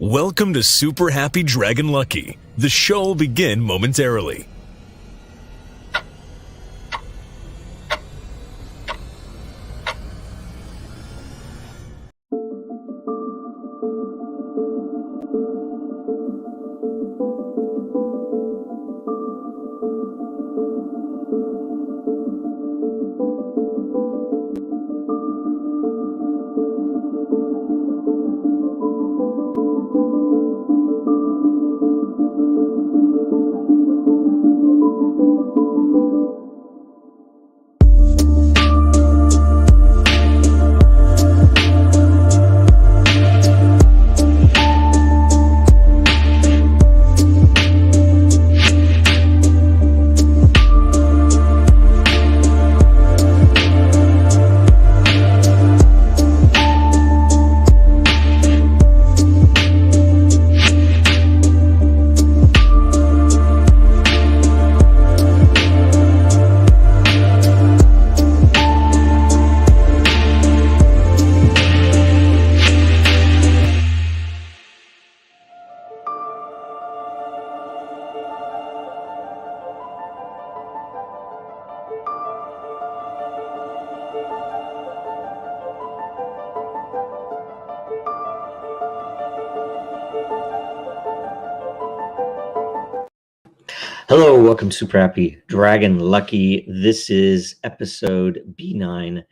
Welcome to Super Happy Dragon Lucky. The show will begin momentarily. Hello, welcome to Super Happy Dragon Lucky. This is episode B9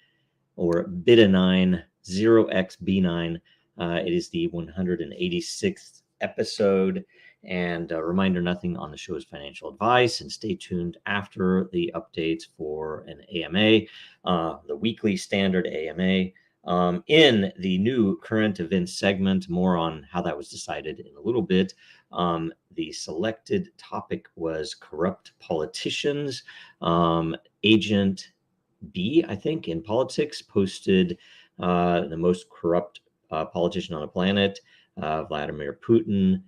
or Beta 9 0xb9. It is the 186th episode. And a reminder, nothing on the show is financial advice, and stay tuned after the updates for an AMA, the weekly standard AMA. In the new current events segment, more on how that was decided in a little bit. The selected topic was corrupt politicians. Agent B, I think, in politics posted the most corrupt politician on the planet, Vladimir Putin,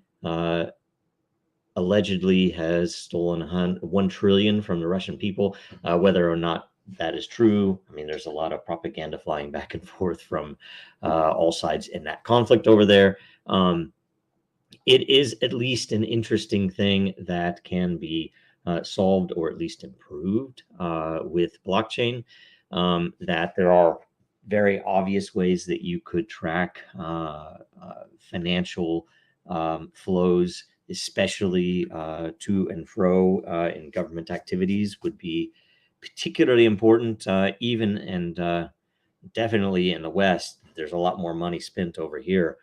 allegedly has stolen $1 trillion from the Russian people. Whether or not that is true, I mean, there's a lot of propaganda flying back and forth from all sides in that conflict over there. It is at least an interesting thing that can be solved or at least improved with blockchain, that there are very obvious ways that you could track financial flows, especially to and fro in government activities, would be particularly important, even and definitely in the West. There's a lot more money spent over here,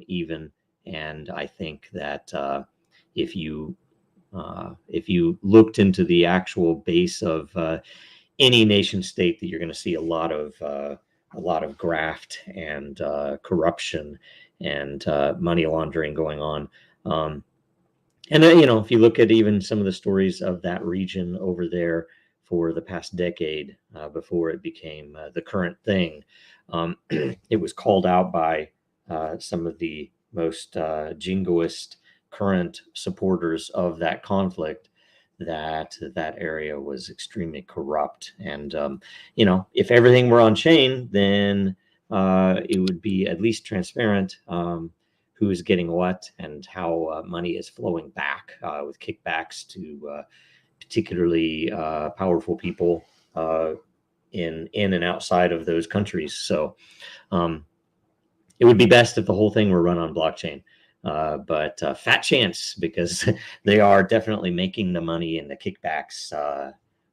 even. And I think that if you looked into the actual base of any nation state, that you're going to see a lot of graft and corruption and money laundering going on. And then, if you look at even some of the stories of that region over there for the past decade, before it became the current thing, it was called out by some of the most jingoist current supporters of that conflict, that area was extremely corrupt. And if everything were on chain, then it would be at least transparent who is getting what and how money is flowing back, with kickbacks to particularly powerful people in and outside of those countries. So it would be best if the whole thing were run on blockchain, but fat chance, because they are definitely making the money and the kickbacks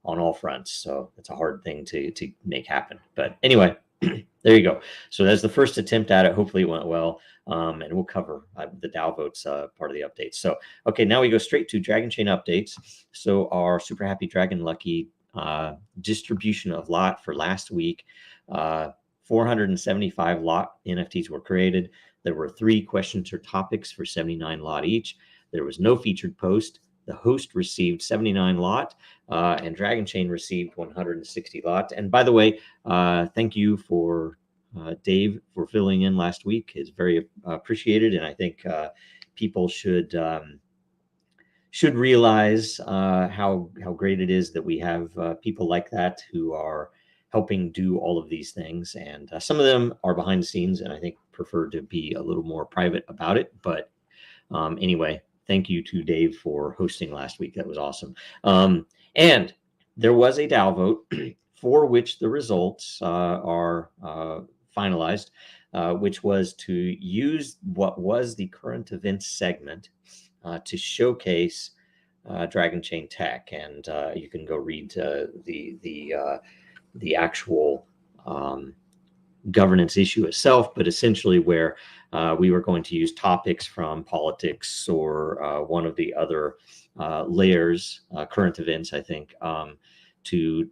on all fronts. So it's a hard thing to make happen. But anyway, there you go. So that's the first attempt at it. Hopefully it went well, and we'll cover the DAO votes part of the updates. So, okay, now we go straight to Dragonchain updates. So our Super Happy Dragon Lucky distribution of LOT for last week, 475 LOT NFTs were created. There were 3 questions or topics for 79 LOT each. There was no featured post. The host received 79 LOT, and Dragonchain received 160 LOT. And by the way, thank you for Dave for filling in last week. It's very appreciated, and I think people should realize how great it is that we have people like that who are helping do all of these things. And some of them are behind the scenes, and I think prefer to be a little more private about it. But anyway, thank you to Dave for hosting last week. That was awesome. And there was a DAO vote for which the results are finalized, which was to use what was the current events segment to showcase Dragonchain tech. And you can go read the actual governance issue itself, but essentially where we were going to use topics from politics or one of the other layers, current events, I think, to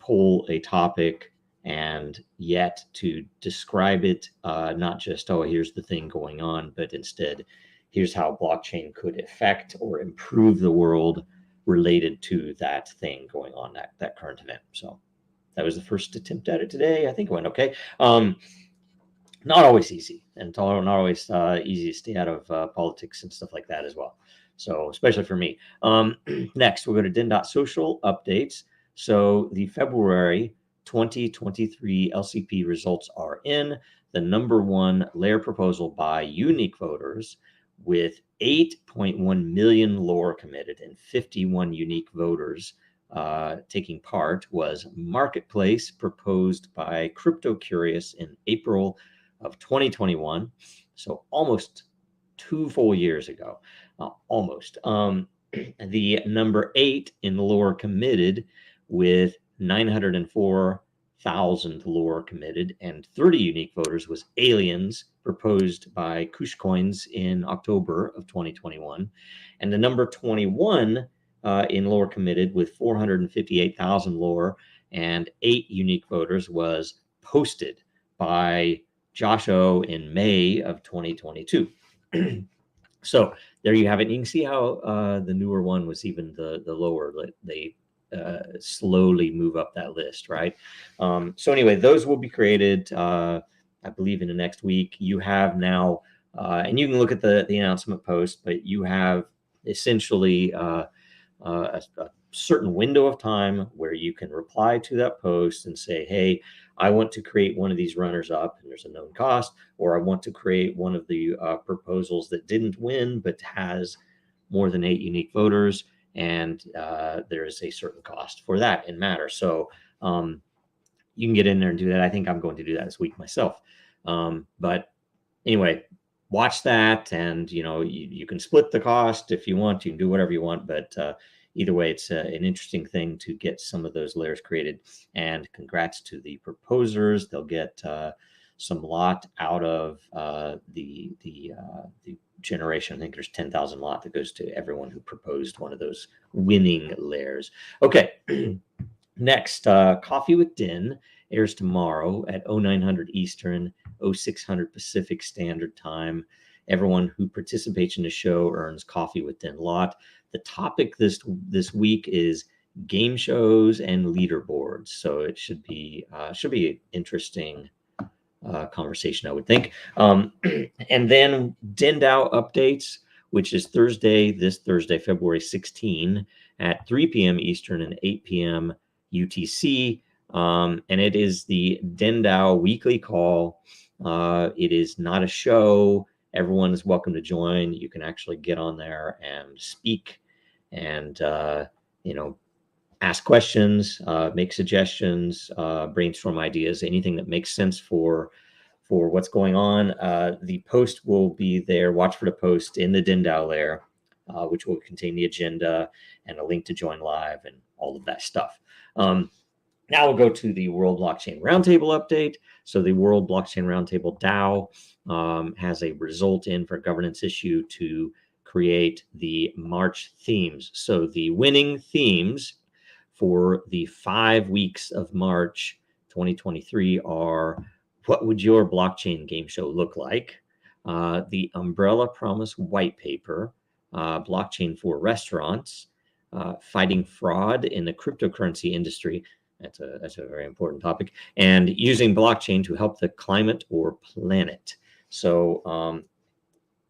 pull a topic and yet to describe it, not just, oh, here's the thing going on, but instead, here's how blockchain could affect or improve the world related to that thing going on, that current event. So that was the first attempt at it today. I think it went okay. Not always easy, and not always easy to stay out of politics and stuff like that as well. So especially for me. Next, we'll go to Den.Social updates. So the February 2023 LCP results are in. The number one layer proposal by unique voters with 8.1 million lore committed and 51 unique voters taking part was Marketplace, proposed by Crypto Curious in April of 2021. So almost 2 full years ago, almost. The number 8 in lore committed with 904,000 lore committed and 30 unique voters was Aliens, proposed by Kushcoins in October of 2021. And the number 21 in lore committed with 458,000 lore and 8 unique voters was Posted by Josh O in May of 2022. So there you have it. You can see how the newer one was even the lower. They slowly move up that list, right? So anyway, those will be created, I believe, in the next week. You have now, and you can look at the announcement post, but you have essentially a certain window of time where you can reply to that post and say, hey, I want to create one of these runners up and there's a known cost, or I want to create one of the proposals that didn't win but has more than 8 unique voters, and there is a certain cost for that in Matter. So you can get in there and do that. I think I'm going to do that this week myself. But anyway, watch that, and you can split the cost if you want. You can do whatever you want, but either way, it's an interesting thing to get some of those layers created. And congrats to the proposers. They'll get some lot out of the generation. I think there's 10,000 lot that goes to everyone who proposed one of those winning layers. Okay, next, Coffee with Den airs tomorrow at 0900 Eastern, 0600 Pacific Standard Time. Everyone who participates in the show earns Coffee with Den lot. The topic this week is game shows and leaderboards, so it should be an interesting conversation, I would think. And then DENDAO updates, which is this Thursday, February 16 at 3 p.m. Eastern and 8 p.m. UTC. And it is the DENDAO weekly call. It is not a show. Everyone is welcome to join. You can actually get on there and speak and, ask questions, make suggestions, brainstorm ideas, anything that makes sense for what's going on. The post will be there. Watch for the post in the DENDAO layer, which will contain the agenda and a link to join live and all of that stuff. Now we'll go to the World Blockchain Roundtable update. So the World Blockchain Roundtable DAO has a result in for governance issue to create the March themes. So the winning themes for the 5 weeks of March 2023 are: what would your blockchain game show look like? The Umbrella Promise white paper, blockchain for restaurants, fighting fraud in the cryptocurrency industry. That's a very important topic. And using blockchain to help the climate or planet. So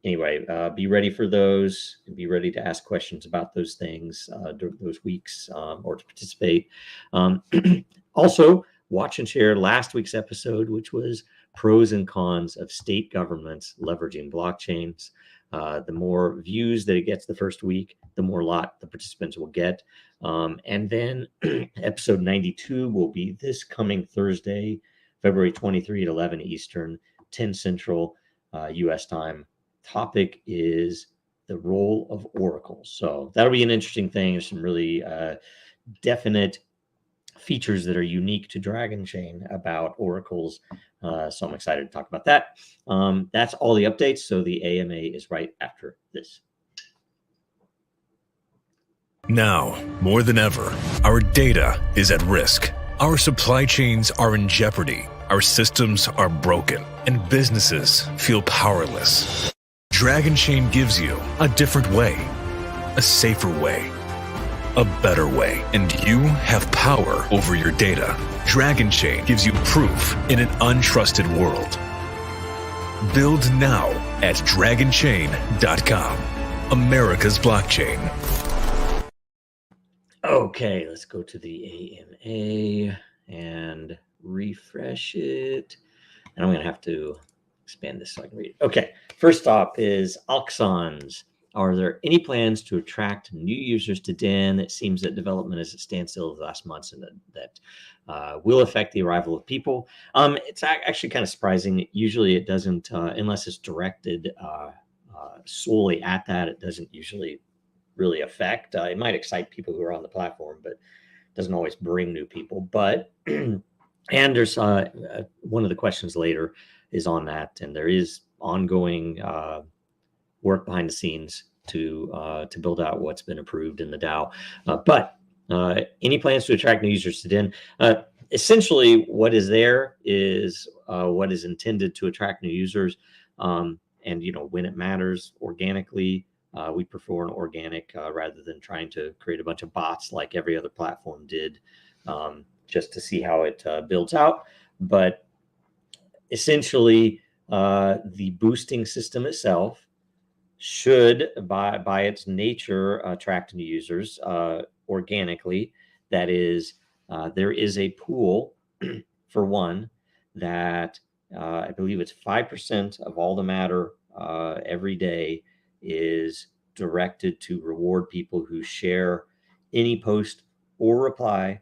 anyway, be ready for those. Be ready to ask questions about those things during those weeks or to participate. Also, watch and share last week's episode, which was pros and cons of state governments leveraging blockchains. The more views that it gets the first week, the more lot the participants will get. And then episode 92 will be this coming Thursday, February 23 at 11 Eastern, 10 Central US time. Topic is the role of oracles. So that'll be an interesting thing. There's some really definite features that are unique to Dragonchain about oracles. So I'm excited to talk about that. That's all the updates. So the AMA is right after this. Now, more than ever, our data is at risk. Our supply chains are in jeopardy. Our systems are broken, and businesses feel powerless. Dragonchain gives you a different way, a safer way, a better way, and you have power over your data. Dragonchain gives you proof in an untrusted world. Build now at dragonchain.com, America's blockchain. Okay, let's go to the AMA and refresh it. And I'm going to have to expand this so I can read it. Okay, first up is auctions. Are there any plans to attract new users to Den? It seems that development is at standstill the last months, and that will affect the arrival of people. It's actually kind of surprising. Usually it doesn't, unless it's directed solely at that, it doesn't usually really affect. It might excite people who are on the platform, but doesn't always bring new people. But, and there's one of the questions later is on that, and there is ongoing work behind the scenes to build out what's been approved in the DAO. But any plans to attract new users to Den? Essentially, what is there is what is intended to attract new users. And, when it matters organically, we prefer an organic rather than trying to create a bunch of bots like every other platform did just to see how it builds out. But essentially, the boosting system itself should, by its nature, attract new users organically. That is, there is a pool, for one, that I believe it's 5% of all the matter every day is directed to reward people who share any post or reply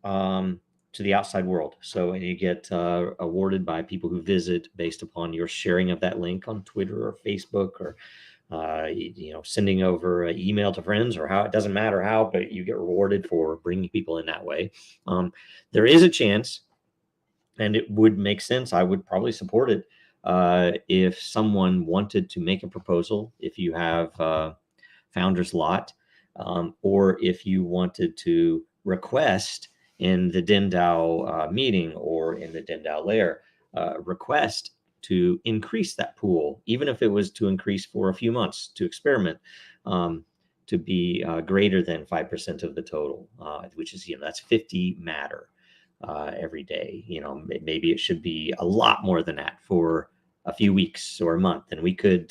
to the outside world. So you get awarded by people who visit based upon your sharing of that link on Twitter or Facebook, or sending over an email to friends, or how, it doesn't matter how, but you get rewarded for bringing people in that way. There is a chance, and it would make sense, I would probably support it, if someone wanted to make a proposal, if you have Founders Lot, or if you wanted to request in the DENDAO meeting or in the DENDAO layer, request to increase that pool, even if it was to increase for a few months to experiment, to be greater than 5% of the total, which is, that's 50 matter every day. Maybe it should be a lot more than that for a few weeks or a month, and we could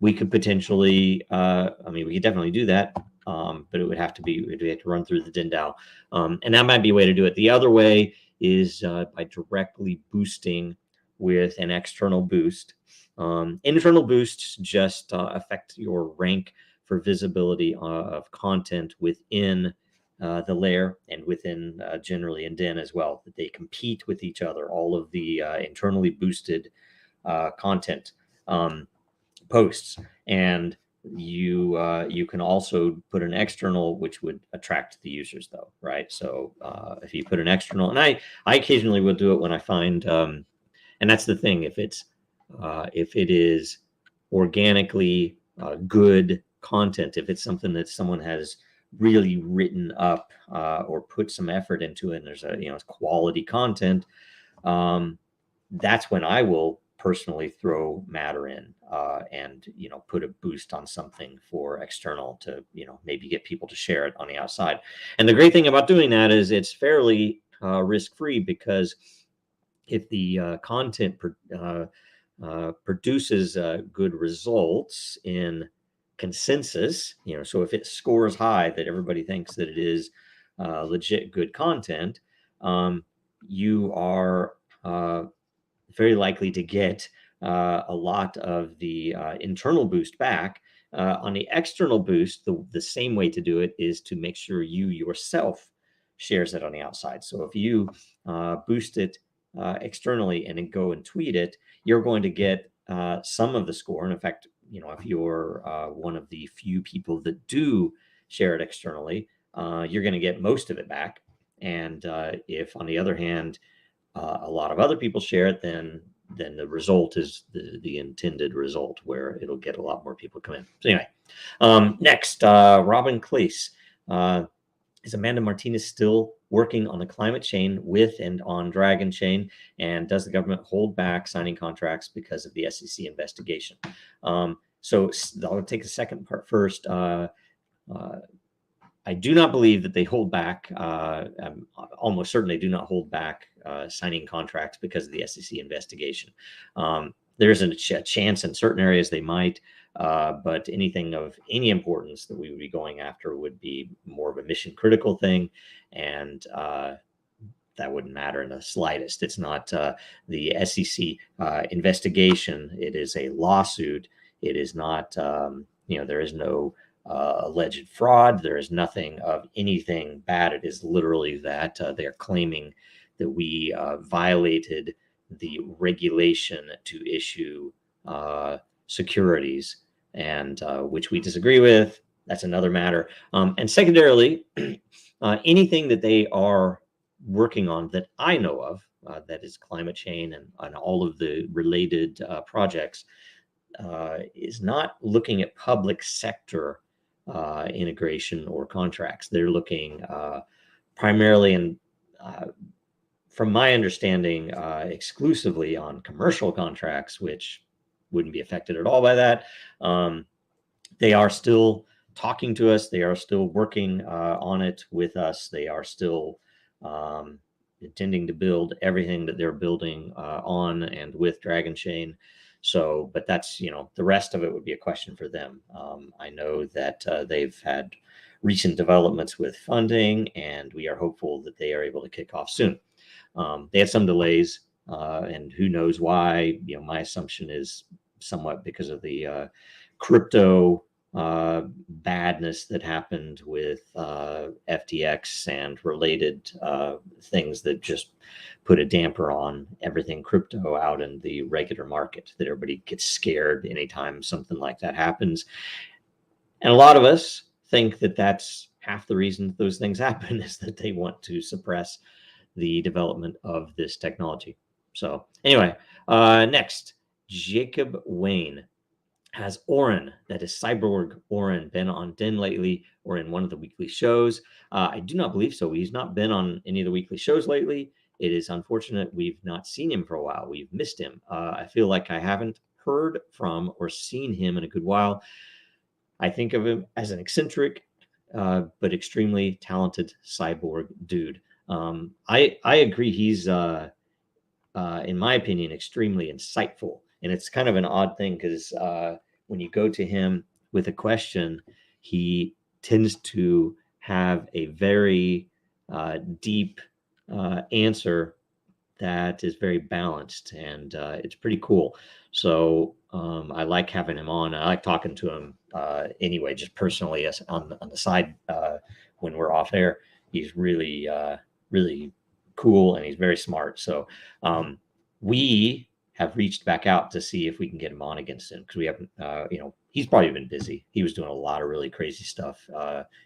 potentially, we could definitely do that. But it would have to be, we'd have to run through the DENDAO. And that might be a way to do it. The other way is by directly boosting with an external boost. Internal boosts just affect your rank for visibility of content within the layer and within generally in Den as well, that they compete with each other, all of the internally boosted content posts. And you can also put an external, which would attract the users though, right? So if you put an external, and I occasionally will do it when I find, and that's the thing, if it is organically good content, if it's something that someone has really written up or put some effort into it, and there's it's quality content, that's when I will personally throw matter in and put a boost on something for external to maybe get people to share it on the outside. And the great thing about doing that is it's fairly risk-free, because if the content produces good results in consensus, so if it scores high, that everybody thinks that it is legit good content, you are very likely to get a lot of the internal boost back. On the external boost, the same way to do it is to make sure you yourself shares it on the outside. So if you boost it externally and then go and tweet it, you're going to get some of the score. And in fact, if you're one of the few people that do share it externally, you're going to get most of it back. And if, on the other hand, a lot of other people share it, then the result is the intended result, where it'll get a lot more people come in. So anyway, next, Robin Clace. Is Amanda Martinez still working on the climate chain with and on Dragonchain? And does the government hold back signing contracts because of the SEC investigation? So I'll take the second part first. I do not believe that they hold back. Almost certainly do not hold back signing contracts because of the SEC investigation. There's a chance in certain areas they might, but anything of any importance that we would be going after would be more of a mission critical thing, and that wouldn't matter in the slightest. It's not the SEC investigation. It is a lawsuit. It is not, there is no alleged fraud. There is nothing of anything bad. It is literally that they are claiming that we violated the regulation to issue securities, and which we disagree with. That's another matter. And secondarily, anything that they are working on that I know of, that is ClimateChain and all of the related projects, is not looking at public sector integration or contracts. They're looking primarily, and from my understanding, exclusively on commercial contracts, which wouldn't be affected at all by that. They are still talking to us. They are still working on it with us. They are still intending to build everything that they're building on and with Dragonchain. So, but that's, the rest of it would be a question for them. I know that they've had recent developments with funding, and we are hopeful that they are able to kick off soon. They had some delays, and who knows why. My assumption is somewhat because of the crypto badness that happened with FTX and related things that just put a damper on everything crypto out in the regular market, that everybody gets scared anytime something like that happens. And a lot of us think that that's half the reason those things happen, is that they want to suppress the development of this technology. So anyway, next, Jacob Wayne. Has Orrin, that is cyborg Orrin, been on Den lately or in one of the weekly shows? I do not believe so. He's not been on any of the weekly shows lately. It is unfortunate we've not seen him for a while. We've missed him. I feel like I haven't heard from or seen him in a good while. I think of him as an eccentric, but extremely talented cyborg dude. I agree. He's, in my opinion, extremely insightful. And it's kind of an odd thing, because when you go to him with a question, he tends to have a very deep answer that is very balanced, and it's pretty cool. So I like having him on. I like talking to him anyway, just personally, as on the side when we're off air. He's really, really cool, and he's very smart. So we have reached back out to see if we can get him on again soon, because we haven't, he's probably been busy. He was doing a lot of really crazy stuff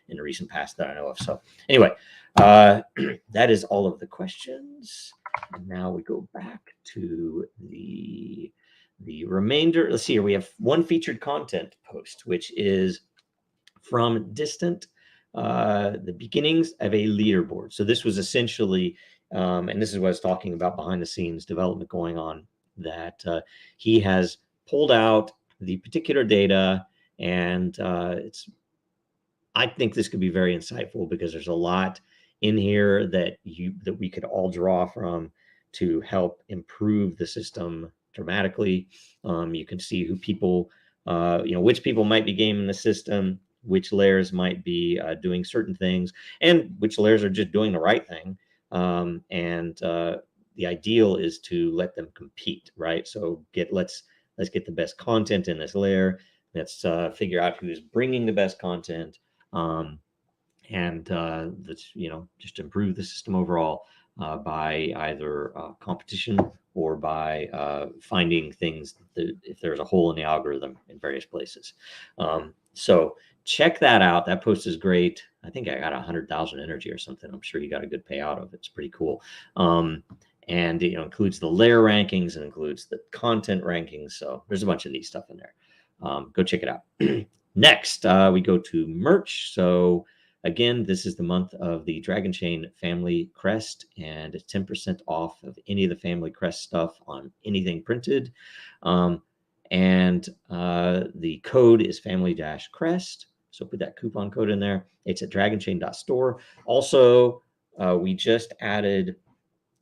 in the recent past that I know of. So anyway, that is all of the questions. And now we go back to the remainder. Let's see here. We have one featured content post, which is from Distant, the beginnings of a leaderboard. So this was essentially, and this is what I was talking about, behind the scenes development going on, that he has pulled out the particular data, and I think this could be very insightful, because there's a lot in here that we could all draw from to help improve the system dramatically. You can see who people, which people might be gaming the system, which layers might be doing certain things, and which layers are just doing the right thing. And the ideal is to let them compete, right? So let's get the best content in this layer. Let's figure out who's bringing the best content, and let's just improve the system overall by either competition or by finding things that if there's a hole in the algorithm in various places. So check that out. That post is great. I think I got 100,000 energy or something. I'm sure you got a good payout of it. It's pretty cool. And it includes the layer rankings and includes the content rankings. So there's a bunch of neat stuff in there. Go check it out. Next, we go to merch. So again, this is the month of the Dragonchain family crest, and it's 10% off of any of the family crest stuff on anything printed. And the code is family-crest. So put that coupon code in there. It's at dragonchain.store. Also, we just added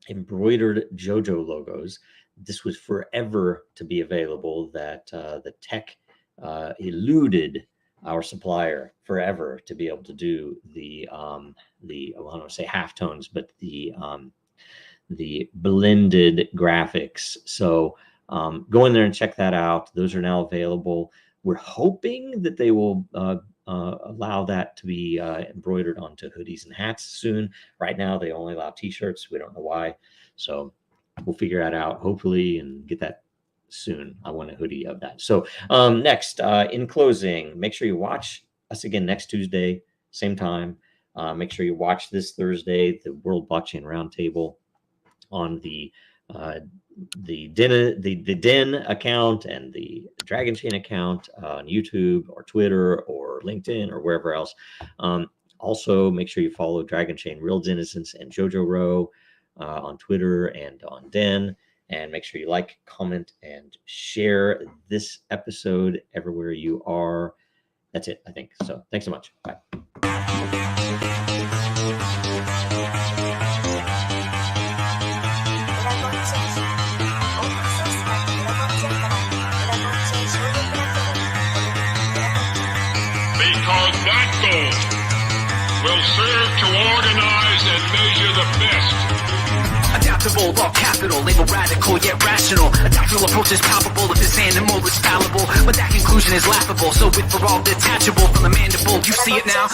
embroidered JoJo logos. This was forever to be available. That the tech eluded our supplier forever to be able to do the I don't want to say halftones, but the blended graphics. So go in there and check that out. Those are now available. We're hoping that they will allow that to be embroidered onto hoodies and hats soon. Right now, they only allow t-shirts. We don't know why. So we'll figure that out, hopefully, and get that soon. I want a hoodie of that. So next, in closing, make sure you watch us again next Tuesday, same time. Make sure you watch this Thursday, the World Blockchain Roundtable on the Den account and the Dragonchain account on YouTube or Twitter or LinkedIn or wherever else. Also, make sure you follow Dragonchain Real Denizens and Jojo Row on Twitter and on Den. And make sure you like, comment, and share this episode everywhere you are. That's it, I think. So thanks so much. Bye. Because that goal will serve to organize and measure the best. Adaptable, raw capital, label radical yet rational. A tactical approach is palpable if this animal is fallible, but that conclusion is laughable. So with for all detachable from the mandible, you see it now.